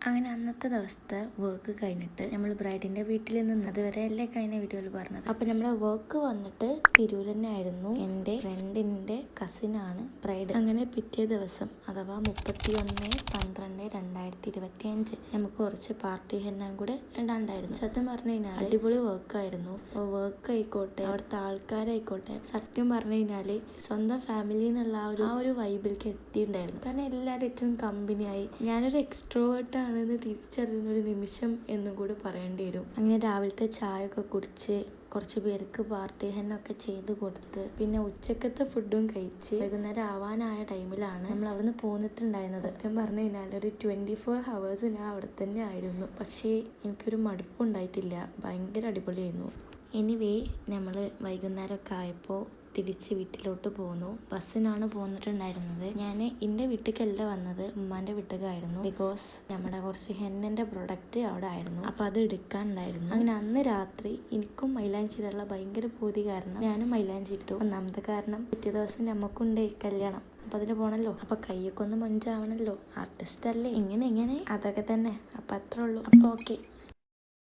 അങ്ങനെ അന്നത്തെ ദിവസത്തെ വർക്ക് കഴിഞ്ഞിട്ട് നമ്മൾ ബ്രൈഡിന്റെ വീട്ടിൽ നിന്ന് അതുവരെ അല്ലേ കഴിഞ്ഞ വീഡിയോയിൽ പറഞ്ഞത്. അപ്പൊ നമ്മുടെ വർക്ക് വന്നിട്ട് തിരൂർ തന്നെ ആയിരുന്നു. എൻ്റെ ഫ്രണ്ടിന്റെ കസിനാണ് ബ്രൈഡ്. അങ്ങനെ പിറ്റേ ദിവസം അഥവാ 31/12/2025 നമുക്ക് കുറച്ച് പാർട്ടി എല്ലാം കൂടെ ഇടാണ്ടായിരുന്നു. സത്യം പറഞ്ഞു കഴിഞ്ഞാൽ അടിപൊളി വർക്കായിരുന്നു. വർക്ക് ആയിക്കോട്ടെ, അവിടുത്തെ ആൾക്കാരായിക്കോട്ടെ, സത്യം പറഞ്ഞു കഴിഞ്ഞാല് സ്വന്തം ഫാമിലി എന്നുള്ള ആ ഒരു വൈബിലേക്ക് എത്തിയിട്ടുണ്ടായിരുന്നു. കാരണം എല്ലാവരും ഏറ്റവും കമ്പനിയായി. ഞാനൊരു എക്സ്ട്രോവേർട്ടാണ് തിരിച്ചറിയുന്ന ഒരു നിമിഷം എന്നും കൂടി പറയേണ്ടി വരും. അങ്ങനെ രാവിലത്തെ ചായ ഒക്കെ കുടിച്ച് കുറച്ച് പേർക്ക് പാർട്ടി ഹെന്നൊക്കെ ചെയ്ത് കൊടുത്ത് പിന്നെ ഉച്ചക്കത്തെ ഫുഡും കഴിച്ച് വൈകുന്നേരം ആവാനായ ടൈമിലാണ് നമ്മൾ അവിടുന്ന് പോന്നിട്ടുണ്ടായിരുന്നത്. സത്യം പറഞ്ഞു കഴിഞ്ഞാൽ ഒരു 24 hours ഞാൻ അവിടെ തന്നെ ആയിരുന്നു. പക്ഷേ എനിക്കൊരു മടുപ്പുണ്ടായിട്ടില്ല. ഭയങ്കര അടിപൊളിയായിരുന്നു. എനിവേ നമ്മൾ വൈകുന്നേരമൊക്കെ ആയപ്പോൾ തിരിച്ച് വീട്ടിലോട്ട് പോന്നു. ബസ്സിനാണ് പോന്നിട്ടുണ്ടായിരുന്നത്. ഞാൻ എൻ്റെ വീട്ടിലേക്കല്ല വന്നത്, ഉമ്മാൻ്റെ വീട്ടിലേക്കായിരുന്നു. ബിക്കോസ് നമ്മുടെ കുറച്ച് ഹെന്നിൻ്റെ പ്രൊഡക്റ്റ് അവിടെ ആയിരുന്നു. അപ്പോൾ അത് എടുക്കാനുണ്ടായിരുന്നു. അങ്ങനെ അന്ന് രാത്രി എനിക്കും മൈലാഞ്ചി ഇടാനുള്ള ഭയങ്കര പൂതി കാരണം ഞാനും മൈലാഞ്ചി ഇട്ടു. ഒന്നാമത്തെ കാരണം പിറ്റേ ദിവസം നമുക്കുണ്ട് കല്യാണം. അപ്പം അതിന് പോകണമല്ലോ. അപ്പം കൈയൊക്കെ ഒന്ന് മൊഞ്ചാവണമല്ലോ, ആർട്ടിസ്റ്റ് അല്ലേ, ഇങ്ങനെ അതൊക്കെ തന്നെ. അപ്പം അത്രേ ഉള്ളൂ. അപ്പോൾ ഓക്കെ.